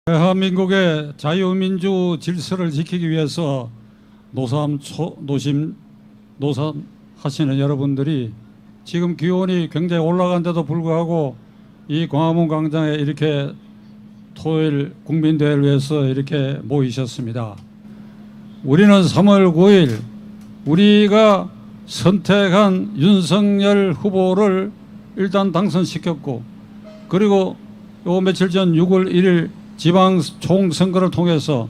대한민국의 자유민주 질서를 지키기 위해서 노삼 하시는 여러분들이 지금 기온이 굉장히 올라간데도 불구하고 이 광화문 광장에 이렇게 토요일 국민대회를 위해서 이렇게 모이셨습니다. 우리는 3월 9일 우리가 선택한 윤석열 후보를 일단 당선시켰고, 그리고 요 며칠 전 6월 1일 지방총선거를 통해서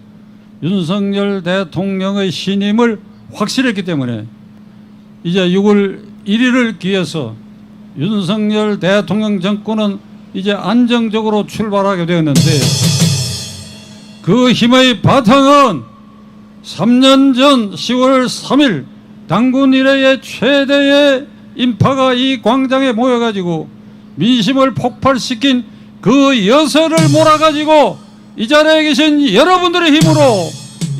윤석열 대통령의 신임을 확실했기 때문에 이제 6월 1일을 기해서 윤석열 대통령 정권은 이제 안정적으로 출발하게 되었는데, 그 힘의 바탕은 3년 전 10월 3일 당군 이래의 최대의 인파가 이 광장에 모여가지고 민심을 폭발시킨 그 여세를 몰아가지고 이 자리에 계신 여러분들의 힘으로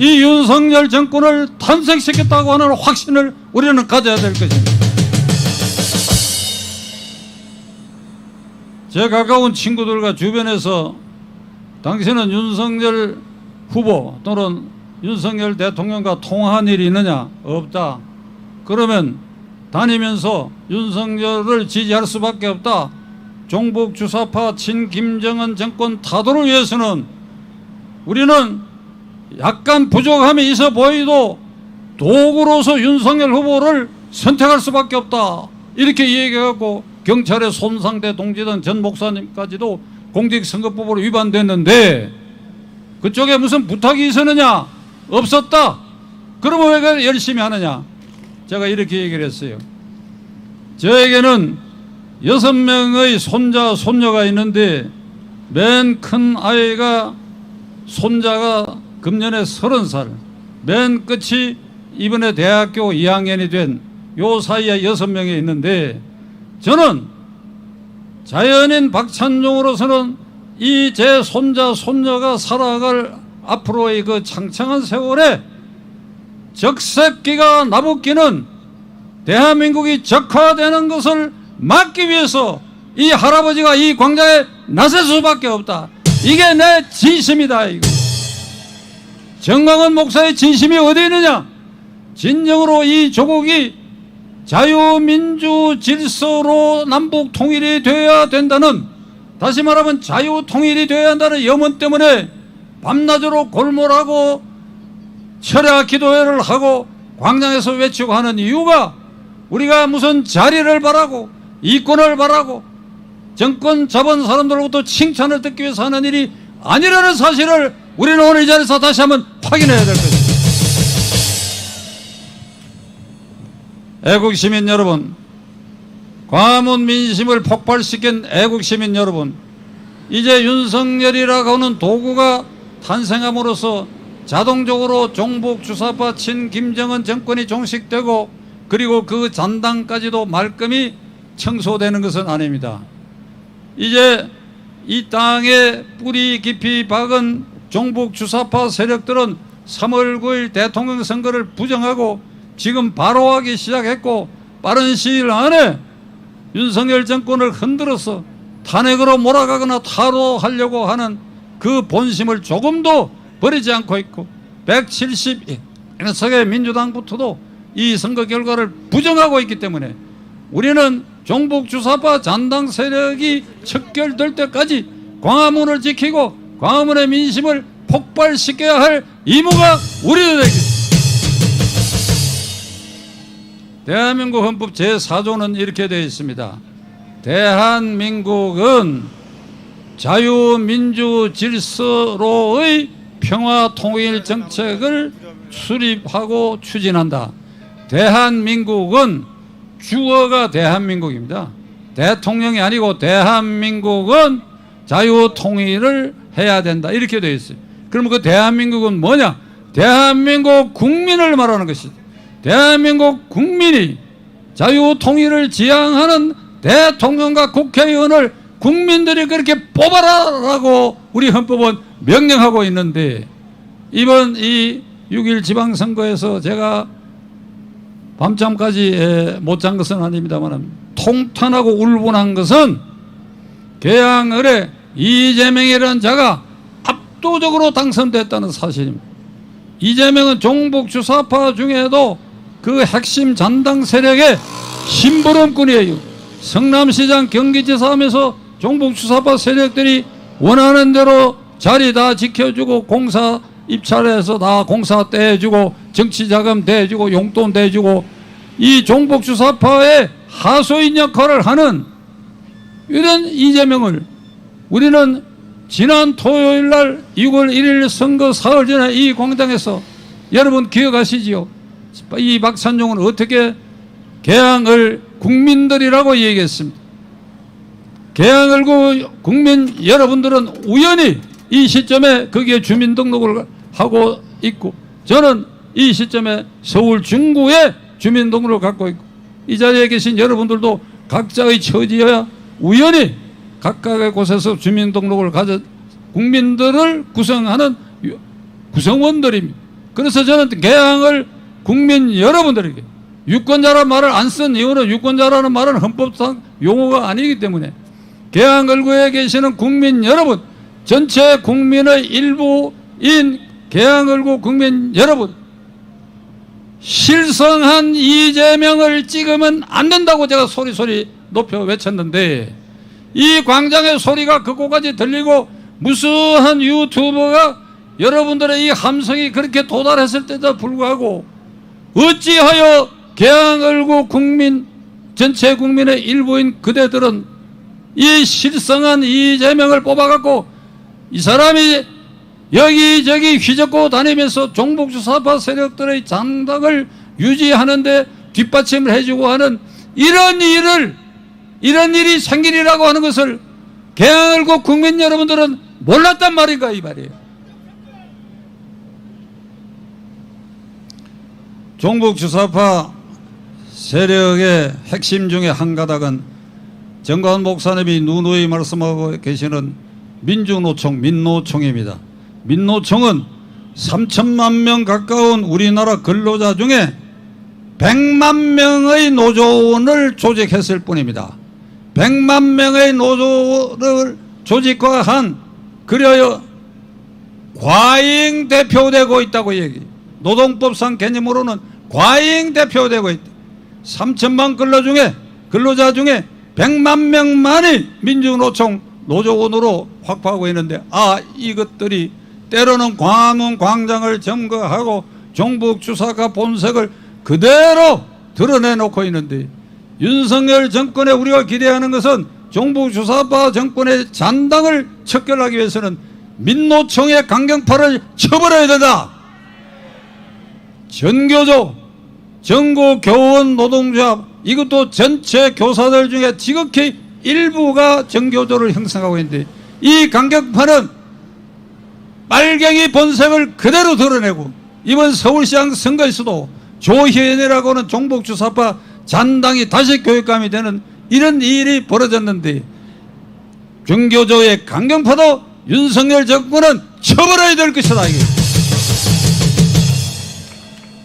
이 윤석열 정권을 탄생시켰다고 하는 확신을 우리는 가져야 될 것입니다. 제 가까운 친구들과 주변에서 당신은 윤석열 후보 또는 윤석열 대통령과 통화한 일이 있느냐? 없다. 그러면 다니면서 윤석열을 지지할 수밖에 없다. 종북 주사파 친김정은 정권 타도를 위해서는 우리는 약간 부족함이 있어 보이도 도구로서 윤석열 후보를 선택할 수밖에 없다. 이렇게 얘기하고 경찰에 손상돼 동지던 전 목사님까지도 공직선거법으로 위반됐는데 그쪽에 무슨 부탁이 있었느냐? 없었다. 그러면 왜 열심히 하느냐? 제가 이렇게 얘기를 했어요. 저에게는 6명의 손자, 손녀가 있는데 맨 큰 아이가 손자가 금년에 30살, 맨 끝이 이번에 대학교 2학년이 된 요 사이에 6명이 있는데, 저는 자연인 박찬종으로서는 이 제 손자, 손녀가 살아갈 앞으로의 그 창창한 세월에 적색기가 나붙기는 대한민국이 적화되는 것을 막기 위해서 이 할아버지가 이 광장에 나설 수밖에 없다. 이게 내 진심이다. 이거. 정광훈 목사의 진심이 어디 있느냐? 진정으로 이 조국이 자유민주 질서로 남북 통일이 되어야 된다는, 다시 말하면 자유 통일이 되어야 한다는 염원 때문에 밤낮으로 골몰하고 철야 기도회를 하고 광장에서 외치고 하는 이유가 우리가 무슨 자리를 바라고 이권을 바라고 정권 잡은 사람들로부터 칭찬을 듣기 위해서 하는 일이 아니라는 사실을 우리는 오늘 이 자리에서 다시 한번 확인해야 될 것입니다. 애국시민 여러분, 광화문 민심을 폭발시킨 애국시민 여러분, 이제 윤석열이라고 하는 도구가 탄생함으로써 자동적으로 종북 주사파 친 김정은 정권이 종식되고 그리고 그 잔당까지도 말끔히 청소되는 것은 아닙니다. 이제 이 땅에 뿌리 깊이 박은 종북 주사파 세력들은 3월 9일 대통령 선거를 부정하고 지금 바로 하기 시작했고, 빠른 시일 안에 윤석열 정권을 흔들어서 탄핵으로 몰아가거나 탈호하려고 하는 그 본심을 조금도 버리지 않고 있고, 170석의 민주당부터도 이 선거 결과를 부정하고 있기 때문에 우리는 종북 주사파 잔당 세력이 척결될 때까지 광화문을 지키고 광화문의 민심을 폭발시켜야 할 의무가 우리들에게 있습니다. 대한민국 헌법 제4조는 이렇게 되어 있습니다. 대한민국은 자유민주 질서로의 평화 통일 정책을 수립하고 추진한다. 대한민국은 주어가 대한민국입니다. 대통령이 아니고 대한민국은 자유통일을 해야 된다. 이렇게 되어 있어요. 그러면 그 대한민국은 뭐냐? 대한민국 국민을 말하는 것이죠. 대한민국 국민이 자유통일을 지향하는 대통령과 국회의원을 국민들이 그렇게 뽑아라라고 우리 헌법은 명령하고 있는데, 이번 이 6.1 지방선거에서 제가 밤잠까지 못 잔 것은 아닙니다만 통탄하고 울분한 것은 개항을에 이재명이라는 자가 압도적으로 당선됐다는 사실입니다. 이재명은 종북주사파 중에도 그 핵심 잔당 세력의 심부름꾼이에요. 성남시장 경기지사 하면서 종북주사파 세력들이 원하는 대로 자리 다 지켜주고 공사 입찰해서 다 공사 떼주고 정치자금 대주고 용돈 대주고 이 종북주사파의 하소인 역할을 하는 이런 이재명을 우리는 지난 토요일 날 6월 1일 선거 사흘 전에 이 광장에서 여러분 기억하시지요? 이 박찬종은 어떻게 개항을 국민들이라고 얘기했습니다. 개항을 국민 여러분들은 우연히 이 시점에 거기에 주민등록을 하고 있고 저는 이 시점에 서울 중구에 주민등록을 갖고 있고 이 자리에 계신 여러분들도 각자의 처지여야 우연히 각각의 곳에서 주민등록을 가져 국민들을 구성하는 구성원들입니다. 그래서 저는 개항을 국민 여러분들에게 유권자라는 말을 안 쓴 이유는 유권자라는 말은 헌법상 용어가 아니기 때문에 개항을구에 계시는 국민 여러분 전체 국민의 일부인 개항을구 국민 여러분 실성한 이재명을 찍으면 안 된다고 제가 소리소리 높여 외쳤는데 이 광장의 소리가 그곳까지 들리고 무수한 유튜버가 여러분들의 이 함성이 그렇게 도달했을 때도 불구하고 어찌하여 개항을구 국민 전체 국민의 일부인 그대들은 이 실성한 이재명을 뽑아갖고 이 사람이 여기저기 휘젓고 다니면서 종북주사파 세력들의 장당을 유지하는데 뒷받침을 해주고 하는 이런 일이 생기리라고 하는 것을 개항을구 국민 여러분들은 몰랐단 말인가 이 말이에요. 종북주사파 세력의 핵심 중에 한 가닥은 정관 목사님이 누누이 말씀하고 계시는 민주노총 민노총입니다. 민노총은 3천만 명 가까운 우리나라 근로자 중에 100만 명의 노조원을 조직했을 뿐입니다. 100만 명의 노조를 조직화한 그려요 과잉 대표되고 있다고 얘기. 노동법상 개념으로는 과잉 대표되고 있다. 3천만 근로자 중에 100만 명만이 민주노총 노조원으로 확보하고 있는데 이것들이 때로는 광화문 광장을 점거하고 종북주사파 본색을 그대로 드러내놓고 있는데 윤석열 정권에 우리가 기대하는 것은 종북주사파 정권의 잔당을 척결하기 위해서는 민노총의 강경파를 쳐버려야 된다. 전교조, 전국교원 노동조합 이것도 전체 교사들 중에 지극히 일부가 전교조를 형성하고 있는데 이 강경파는 빨갱이 본색을 그대로 드러내고 이번 서울시장 선거에서도 조희연이라고 하는 종북주사파 잔당이 다시 교육감이 되는 이런 일이 벌어졌는데 전교조의 강경파도 윤석열 정권은 쳐버려야 될 것이다. 이게.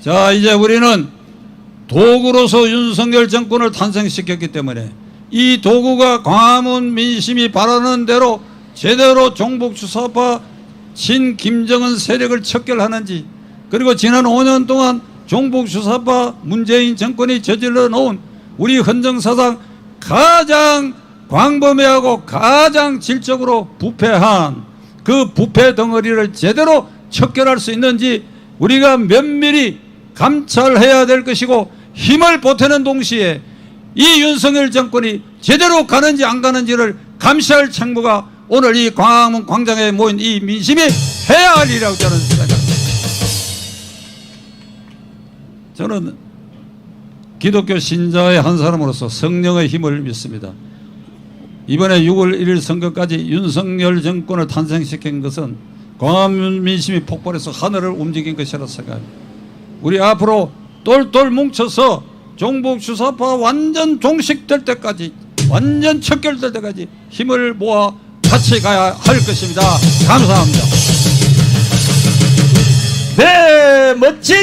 자, 이제 우리는 도구로서 윤석열 정권을 탄생시켰기 때문에 이 도구가 광화문 민심이 바라는 대로 제대로 종북주사파 친 김정은 세력을 척결하는지 그리고 지난 5년 동안 종북주사파 문재인 정권이 저질러 놓은 우리 헌정사상 가장 광범위하고 가장 질적으로 부패한 그 부패 덩어리를 제대로 척결할 수 있는지 우리가 면밀히 감찰해야 될 것이고 힘을 보태는 동시에 이 윤석열 정권이 제대로 가는지 안 가는지를 감시할 책무가 오늘 이 광화문 광장에 모인 이 민심이 해야 할 일이라고 저는 생각합니다. 저는 기독교 신자의 한 사람으로서 성령의 힘을 믿습니다. 이번에 6월 1일 선거까지 윤석열 정권을 탄생시킨 것은 광화문 민심이 폭발해서 하늘을 움직인 것이라 생각합니다. 우리 앞으로 똘똘 뭉쳐서 종북주사파 완전 종식될 때까지 완전 척결될 때까지 힘을 모아 같이 가야 할 것입니다. 감사합니다. 네, 멋진